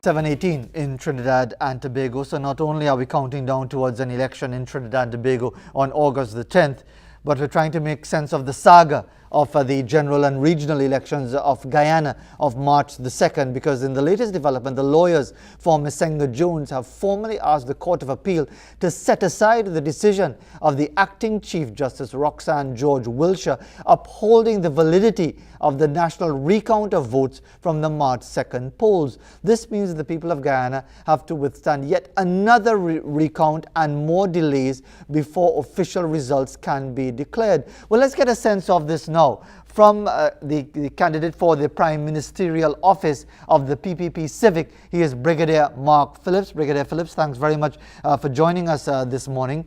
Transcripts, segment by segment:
7:18 in Trinidad and Tobago. So not only are we counting down towards an election in Trinidad and Tobago on August the 10th, but we're trying to make sense of the saga of the general and regional elections of Guyana of March the 2nd, because in the latest development, the lawyers for Ms. Senga Jones have formally asked the Court of Appeal to set aside the decision of the acting Chief Justice Roxanne George Wilshire upholding the validity of the national recount of votes from the March 2nd polls. This means the people of Guyana have to withstand yet another recount and more delays before official results can be declared. Well, let's get a sense of this now from the candidate for the Prime Ministerial Office of the PPP Civic. He is Brigadier Mark Phillips. Brigadier Phillips, thanks very much for joining us this morning.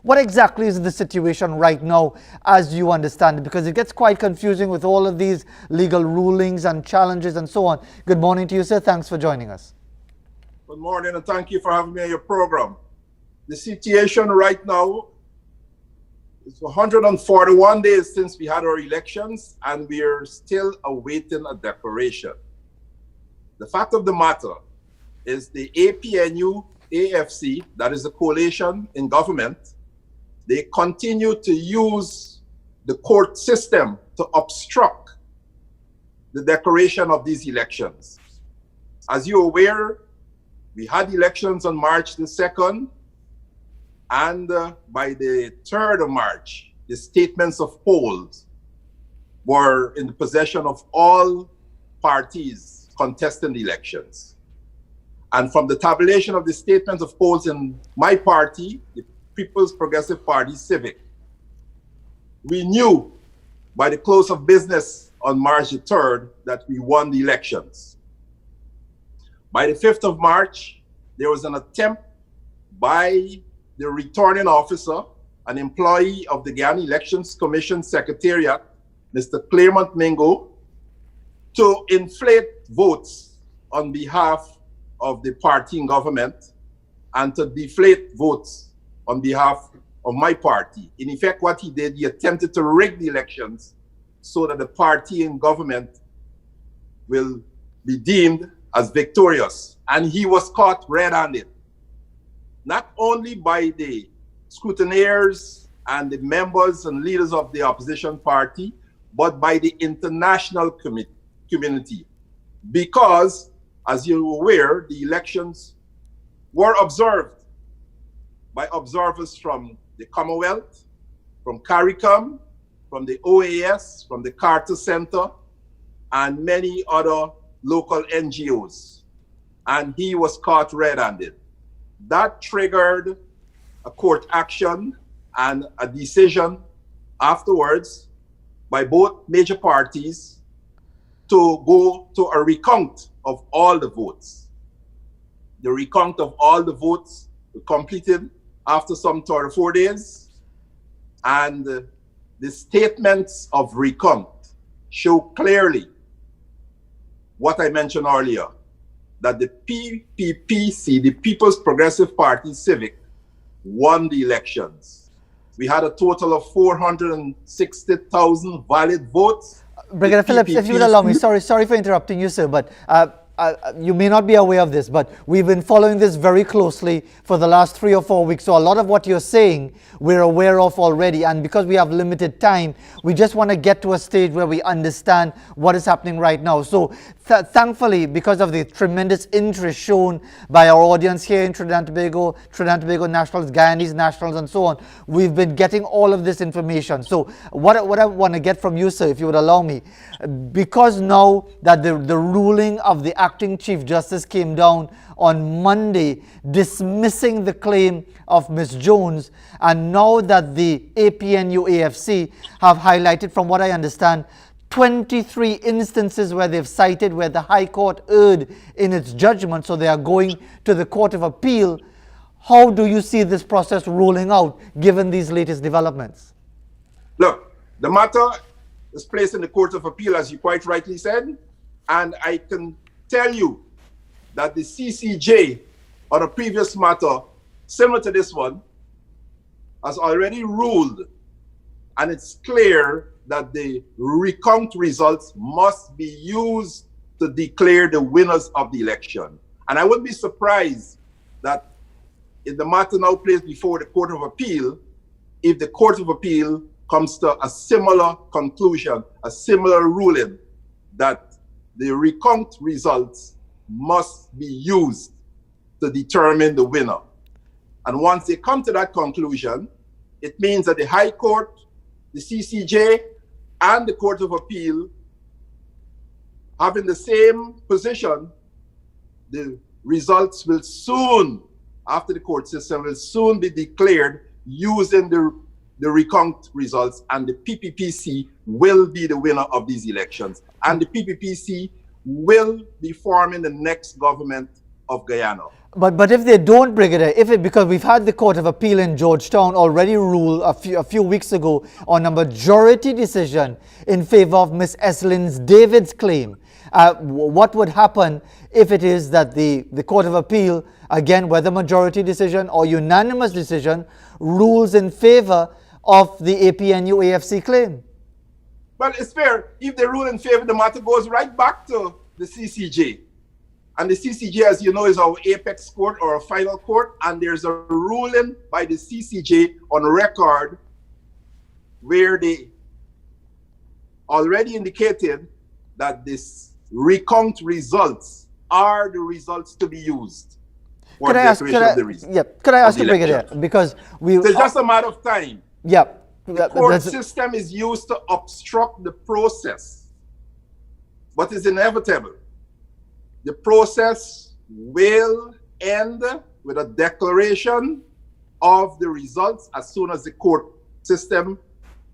What exactly is the situation right now as you understand it? Because it gets quite confusing with all of these legal rulings and challenges and so on. Good morning to you, sir. Thanks for joining us. Good morning, and thank you for having me on your program. The situation right now, it's 141 days since we had our elections, and we are still awaiting a declaration. The fact of the matter is the APNU-AFC, that is the coalition in government, they continue to use the court system to obstruct the declaration of these elections. As you're aware, we had elections on March the 2nd, and by the 3rd of March, the statements of polls were in the possession of all parties contesting the elections. And from the tabulation of the statements of polls in my party, the People's Progressive Party Civic, we knew by the close of business on March the 3rd that we won the elections. By the 5th of March, there was an attempt by the returning officer, an employee of the Guyana Elections Commission Secretariat, Mr. Clairmont Mingo, to inflate votes on behalf of the party in government and to deflate votes on behalf of my party. In effect, what he did, he attempted to rig the elections so that the party in government will be deemed as victorious. And he was caught red-handed, not only by the scrutineers and the members and leaders of the opposition party, but by the international community. Because, as you're aware, the elections were observed by observers from the Commonwealth, from CARICOM, from the OAS, from the Carter Center, and many other local NGOs. And he was caught red-handed. That triggered a court action and a decision afterwards by both major parties to go to a recount of all the votes. The recount of all the votes was completed after some 34 days, and the statements of recount show clearly what I mentioned earlier, that the PPPC, the People's Progressive Party Civic, won the elections. We had a total of 460,000 valid votes. Brigadier Phillips, if you would allow me, sorry for interrupting you, sir, but you may not be aware of this, but we've been following this very closely for the last 3 or 4 weeks. So a lot of what you're saying, we're aware of already. And because we have limited time, we just want to get to a stage where we understand what is happening right now. So thankfully, because of the tremendous interest shown by our audience here in Trinidad and Tobago nationals, Guyanese nationals, and so on, we've been getting all of this information. So what I want to get from you, sir, if you would allow me, because now that the ruling of the acting Chief Justice came down on Monday dismissing the claim of Ms. Jones, and now that the APNU-AFC have highlighted, from what I understand, 23 instances where they've cited where the High Court erred in its judgment, so they are going to the Court of Appeal. How do you see this process rolling out given these latest developments? Look, the matter is placed in the Court of Appeal, as you quite rightly said, and I can tell you that the CCJ on a previous matter similar to this one has already ruled, and it's clear that the recount results must be used to declare the winners of the election. And I wouldn't be surprised that if the matter now placed before the Court of Appeal, if the Court of Appeal comes to a similar conclusion, a similar ruling, that the recount results must be used to determine the winner. And once they come to that conclusion, it means that the High Court, the CCJ, and the Court of Appeal, having the same position, the results will soon, after the court system, will soon be declared using the recount results, and the PPPC will be the winner of these elections. And the PPPC will be forming the next government of Guyana. But if they don't, Brigadier, because we've had the Court of Appeal in Georgetown already rule a few weeks ago on a majority decision in favor of Miss Eslin's David's claim. What would happen if it is that the Court of Appeal, again, whether majority decision or unanimous decision, rules in favor of the APNU-AFC claim? Well, it's fair. If they rule in favor, the matter goes right back to the CCJ. And the CCJ, as you know, is our apex court or a final court. And there's a ruling by the CCJ on record where they already indicated that this recount results are the results to be used for Could I ask you, Brigadier, because it's just a matter of time. Yeah. The court system is used to obstruct the process, but it's inevitable. The process will end with a declaration of the results as soon as the court system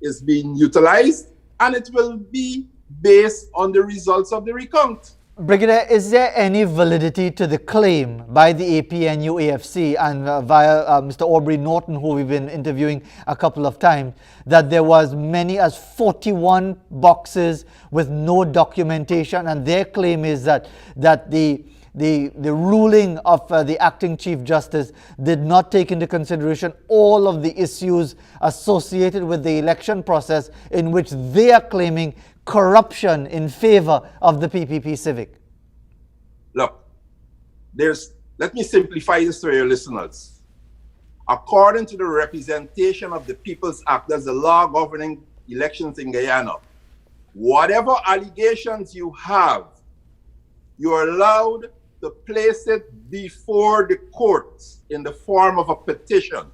is being utilized, and it will be based on the results of the recount. Brigadier, is there any validity to the claim by the APNU-AFC and via Mr. Aubrey Norton, who we've been interviewing a couple of times, that there was many as 41 boxes with no documentation, and their claim is that the ruling of the acting Chief Justice did not take into consideration all of the issues associated with the election process in which they are claiming corruption in favor of the PPP Civic? Look, let me simplify this to your listeners. According to the Representation of the People's Act, that's the law governing elections in Guyana, whatever allegations you have, you are allowed to place it before the courts in the form of a petition.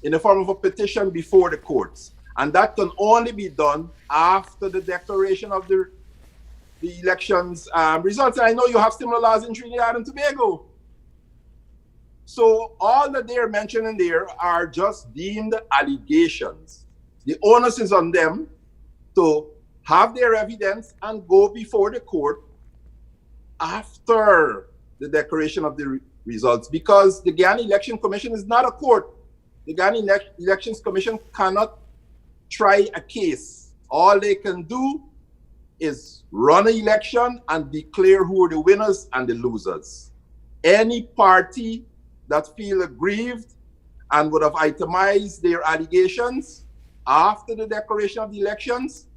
In the form of a petition before the courts. And that can only be done after the declaration of the elections results. And I know you have similar laws in Trinidad and Tobago. So all that they're mentioning there are just deemed allegations. The onus is on them to have their evidence and go before the court after the declaration of the results, because the Guyana Election Commission is not a court. The Guyana Elections Commission cannot try a case. All they can do is run an election and declare who are the winners and the losers. Any party that feel aggrieved and would have itemized their allegations after the declaration of the elections,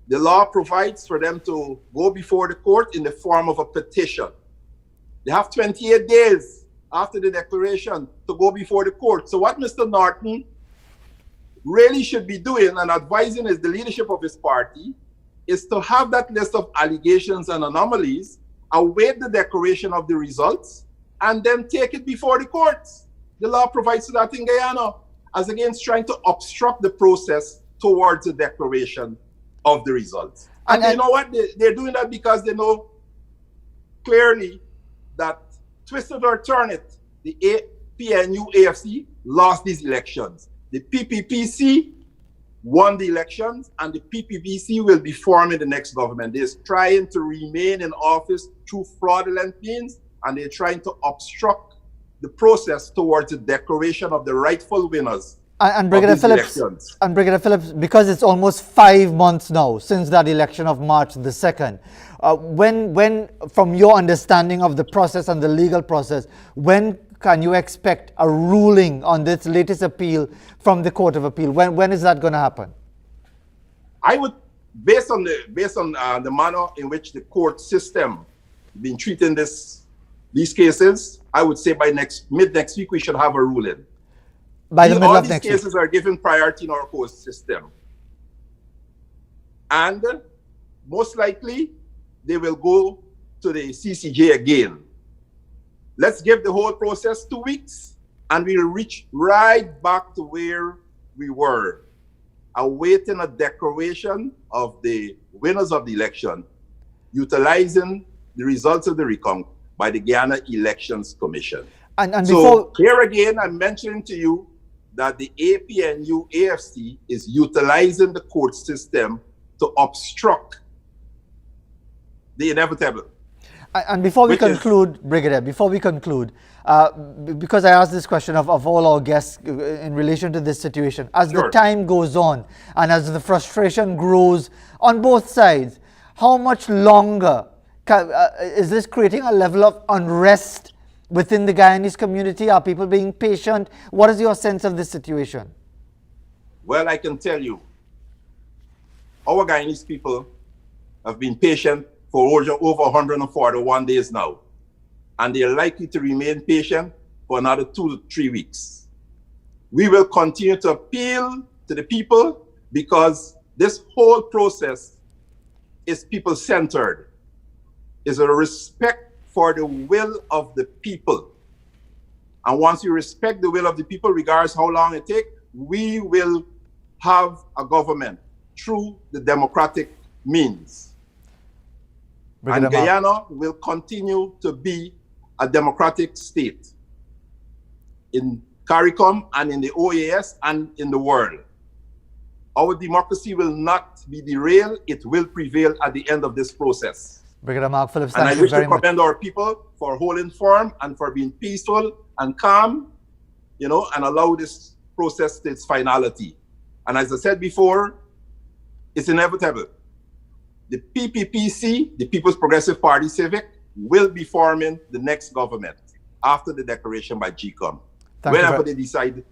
the law provides for them to go before the court in the form of a petition. They have 28 days after the declaration to go before the court. So what Mr. Norton really should be doing and advising the leadership of his party is to have that list of allegations and anomalies, await the declaration of the results, and then take it before the courts. The law provides for that in Guyana, as against trying to obstruct the process towards the declaration of the results. And you know what? They're doing that because they know clearly that twist it or turn it, the APNU-AFC lost these elections. The PPPC won the elections, and the PPPC will be forming the next government. They're trying to remain in office through fraudulent means, and they're trying to obstruct the process towards the declaration of the rightful winners. And Brigadier Phillips, because it's almost 5 months now since that election of March the 2nd, when, from your understanding of the process and the legal process, when can you expect a ruling on this latest appeal from the Court of Appeal? When is that going to happen? I would based on the manner in which the court system been treating these cases, I would say by mid next week we should have a ruling. By the middle all of these next cases week. are given priority in our court system, and most likely they will go to the CCJ again. Let's give the whole process 2 weeks, and we'll reach right back to where we were, awaiting a declaration of the winners of the election, utilizing the results of the recount by the Guyana Elections Commission. And so before, here again, I'm mentioning to you that the APNU-AFC is utilizing the court system to obstruct the inevitable. and before we conclude, Brigadier, because I asked this question of all our guests in relation to this situation, as the time goes on and as the frustration grows on both sides, how much longer is this creating a level of unrest within the Guyanese community? Are people being patient? What is your sense of this situation? Well, I can tell you, our Guyanese people have been patient for over 141 days now, and they're likely to remain patient for another 2 to 3 weeks. We will continue to appeal to the people because this whole process is people-centered. It's a respect for the will of the people. And once you respect the will of the people, regardless how long it takes, we will have a government through the democratic means. And Guyana will continue to be a democratic state in CARICOM and in the OAS and in the world. Our democracy will not be derailed. It will prevail at the end of this process. Brigadier Mark Phillips, and thank I you very much. wish to commend our people for holding firm and for being peaceful and calm, and allow this process to its finality. And as I said before, it's inevitable. The PPPC, the People's Progressive Party Civic, will be forming the next government after the declaration by GCOM, whenever they decide.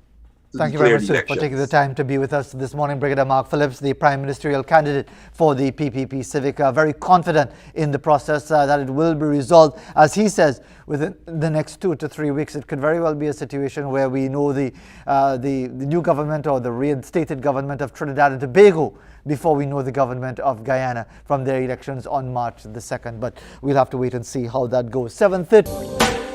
Thank you very much, sir, for taking the time to be with us this morning. Brigadier Mark Phillips, the Prime Ministerial candidate for the PPP Civic, very confident in the process that it will be resolved. As he says, within the next 2 to 3 weeks, it could very well be a situation where we know the new government or the reinstated government of Trinidad and Tobago before we know the government of Guyana from their elections on March the 2nd. But we'll have to wait and see how that goes. 7:30.